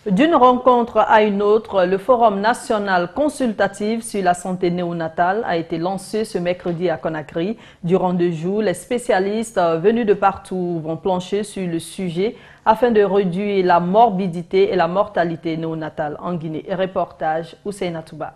D'une rencontre à une autre, le Forum national consultatif sur la santé néonatale a été lancé ce mercredi à Conakry. Durant 2 jours, les spécialistes venus de partout vont plancher sur le sujet afin de réduire la morbidité et la mortalité néonatale en Guinée. Reportage Hussein Touba.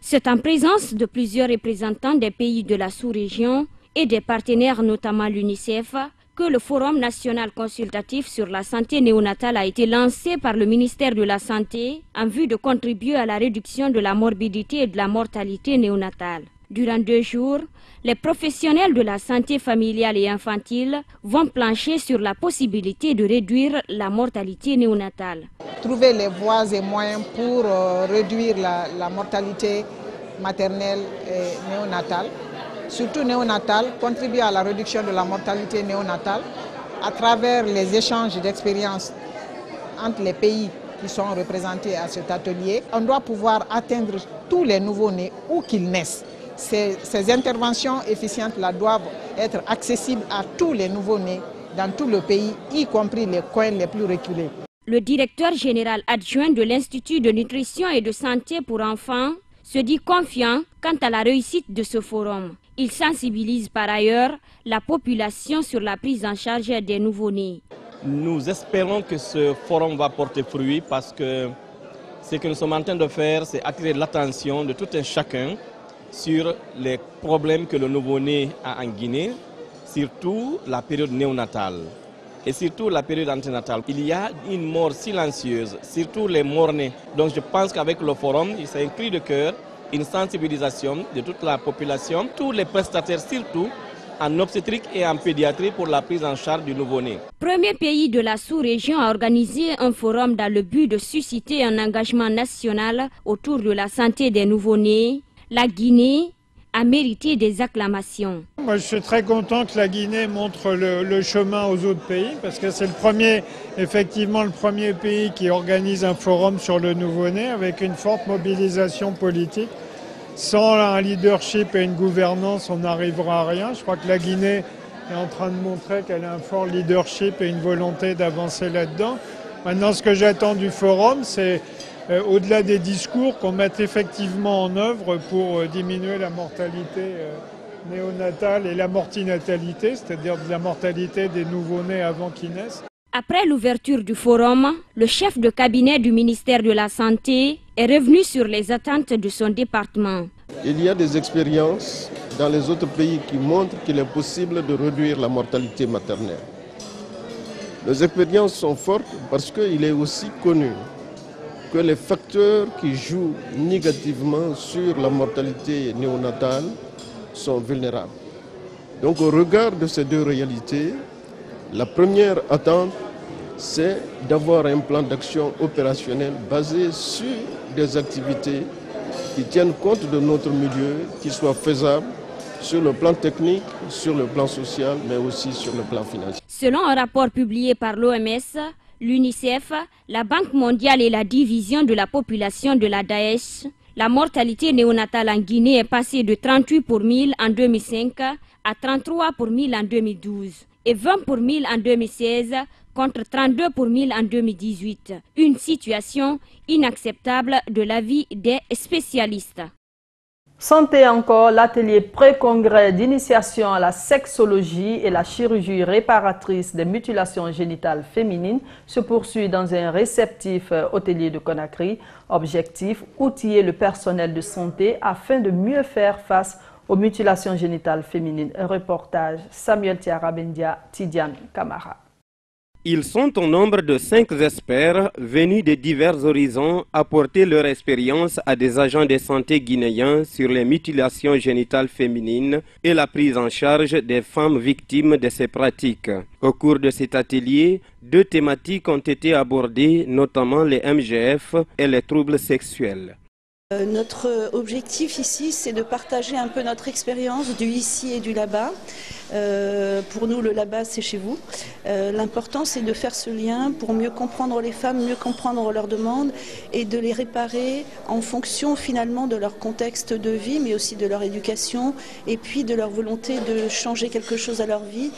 C'est en présence de plusieurs représentants des pays de la sous-région et des partenaires, notamment l'UNICEF, que le Forum national consultatif sur la santé néonatale a été lancé par le ministère de la Santé en vue de contribuer à la réduction de la morbidité et de la mortalité néonatale. Durant 2 jours, les professionnels de la santé familiale et infantile vont plancher sur la possibilité de réduire la mortalité néonatale. Trouver les voies et moyens pour réduire la mortalité maternelle et néonatale. Surtout néonatale, contribuer à la réduction de la mortalité néonatale à travers les échanges d'expériences entre les pays qui sont représentés à cet atelier. On doit pouvoir atteindre tous les nouveaux-nés où qu'ils naissent. Ces interventions efficientes-là doivent être accessibles à tous les nouveaux-nés dans tout le pays, y compris les coins les plus reculés. Le directeur général adjoint de l'Institut de nutrition et de santé pour enfants se dit confiant quant à la réussite de ce forum. Il sensibilise par ailleurs la population sur la prise en charge des nouveau-nés. Nous espérons que ce forum va porter fruit parce que ce que nous sommes en train de faire, c'est attirer l'attention de tout un chacun sur les problèmes que le nouveau-né a en Guinée, surtout la période néonatale et surtout la période anténatale. Il y a une mort silencieuse, surtout les morts-nés. Donc je pense qu'avec le forum, c'est un cri de cœur, une sensibilisation de toute la population, tous les prestataires surtout en obstétrique et en pédiatrie pour la prise en charge du nouveau-né. Premier pays de la sous-région à organiser un forum dans le but de susciter un engagement national autour de la santé des nouveau-nés, la Guinée a mérité des acclamations. Moi, je suis très content que la Guinée montre le chemin aux autres pays parce que c'est effectivement le premier pays qui organise un forum sur le nouveau-né avec une forte mobilisation politique. Sans un leadership et une gouvernance, on n'arrivera à rien. Je crois que la Guinée est en train de montrer qu'elle a un fort leadership et une volonté d'avancer là-dedans. Maintenant, ce que j'attends du forum, c'est au-delà des discours, qu'on mette effectivement en œuvre pour diminuer la mortalité néonatale et la mortinatalité, c'est-à-dire la mortalité des nouveau-nés avant qu'ils naissent. Après l'ouverture du forum, le chef de cabinet du ministère de la Santé est revenu sur les attentes de son département. Il y a des expériences dans les autres pays qui montrent qu'il est possible de réduire la mortalité maternelle. Les expériences sont fortes parce qu'il est aussi connu que les facteurs qui jouent négativement sur la mortalité néonatale sont vulnérables. Donc au regard de ces 2 réalités, la première attente, c'est d'avoir un plan d'action opérationnel basé sur des activités qui tiennent compte de notre milieu, qui soient faisables sur le plan technique, sur le plan social, mais aussi sur le plan financier. Selon un rapport publié par l'OMS, l'UNICEF, la Banque mondiale et la division de la population de la Daesh, la mortalité néonatale en Guinée est passée de 38 pour 1000 en 2005 à 33 pour 1000 en 2012 et 20 pour 1000 en 2016 contre 32 pour 1000 en 2018. Une situation inacceptable de l'avis des spécialistes. Santé encore, l'atelier pré-congrès d'initiation à la sexologie et la chirurgie réparatrice des mutilations génitales féminines se poursuit dans un réceptif hôtelier de Conakry. Objectif, outiller le personnel de santé afin de mieux faire face aux mutilations génitales féminines. Un reportage, Samuel Tiarabendia, Tidiane Camara. Ils sont au nombre de 5 experts venus de divers horizons apporter leur expérience à des agents de santé guinéens sur les mutilations génitales féminines et la prise en charge des femmes victimes de ces pratiques. Au cours de cet atelier, 2 thématiques ont été abordées, notamment les MGF et les troubles sexuels. Notre objectif ici, c'est de partager un peu notre expérience du ici et du là-bas. Pour nous, le là-bas, c'est chez vous. L'important, c'est de faire ce lien pour mieux comprendre les femmes, mieux comprendre leurs demandes et de les réparer en fonction finalement de leur contexte de vie, mais aussi de leur éducation et puis de leur volonté de changer quelque chose à leur vie.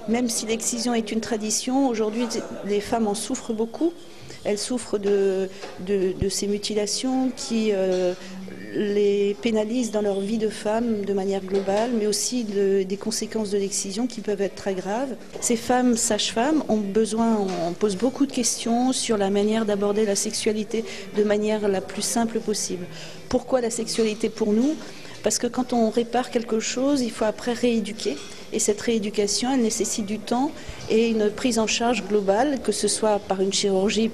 Même si l'excision est une tradition, aujourd'hui, les femmes en souffrent beaucoup. elles souffrent de ces mutilations qui les pénalisent dans leur vie de femme de manière globale, mais aussi des conséquences de l'excision qui peuvent être très graves. Ces femmes sages-femmes on pose beaucoup de questions sur la manière d'aborder la sexualité de manière la plus simple possible. Pourquoi la sexualité pour nous ? Parce que quand on répare quelque chose, il faut après rééduquer. Et cette rééducation, elle nécessite du temps et une prise en charge globale, que ce soit par une chirurgie.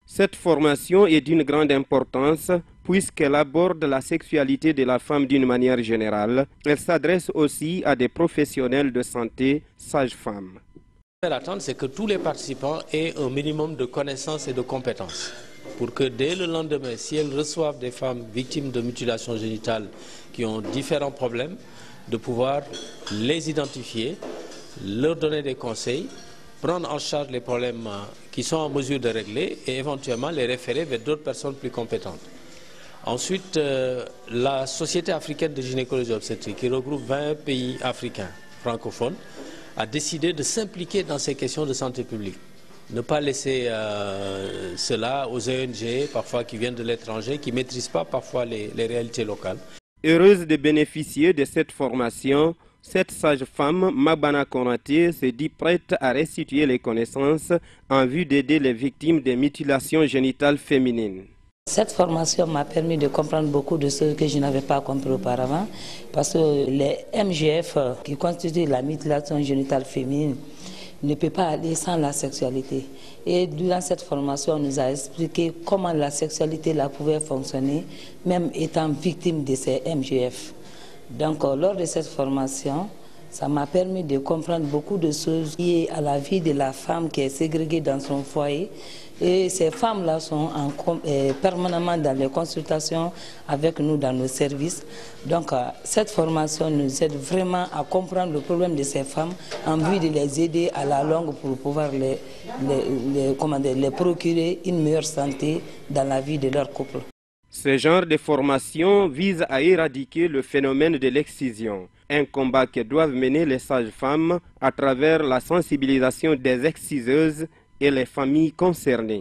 Cette formation est d'une grande importance puisqu'elle aborde la sexualité de la femme d'une manière générale. Elle s'adresse aussi à des professionnels de santé, sages-femmes. L'attente, c'est que tous les participants aient un minimum de connaissances et de compétences pour que dès le lendemain, si elles reçoivent des femmes victimes de mutilations génitales qui ont différents problèmes, de pouvoir les identifier, leur donner des conseils, prendre en charge les problèmes qui sont en mesure de régler et éventuellement les référer vers d'autres personnes plus compétentes. Ensuite, la Société africaine de gynécologie obstétrique, qui regroupe 20 pays africains francophones, a décidé de s'impliquer dans ces questions de santé publique. Ne pas laisser cela aux ONG, parfois qui viennent de l'étranger, qui ne maîtrisent pas parfois les réalités locales. Heureuse de bénéficier de cette formation, cette sage-femme, Mabana Konaté, se dit prête à restituer les connaissances en vue d'aider les victimes des mutilations génitales féminines. Cette formation m'a permis de comprendre beaucoup de choses que je n'avais pas compris auparavant, parce que les MGF qui constituent la mutilation génitale féminine ne peut pas aller sans la sexualité. Et durant cette formation, on nous a expliqué comment la sexualité pouvait fonctionner, même étant victime de ces MGF. Donc, lors de cette formation, ça m'a permis de comprendre beaucoup de choses liées à la vie de la femme qui est ségrégée dans son foyer. Et ces femmes-là sont permanemment dans les consultations avec nous dans nos services. Donc cette formation nous aide vraiment à comprendre le problème de ces femmes en vue de les aider à la longue pour pouvoir les procurer une meilleure santé dans la vie de leur couple. Ce genre de formation vise à éradiquer le phénomène de l'excision, un combat que doivent mener les sages-femmes à travers la sensibilisation des exciseuses et les familles concernées.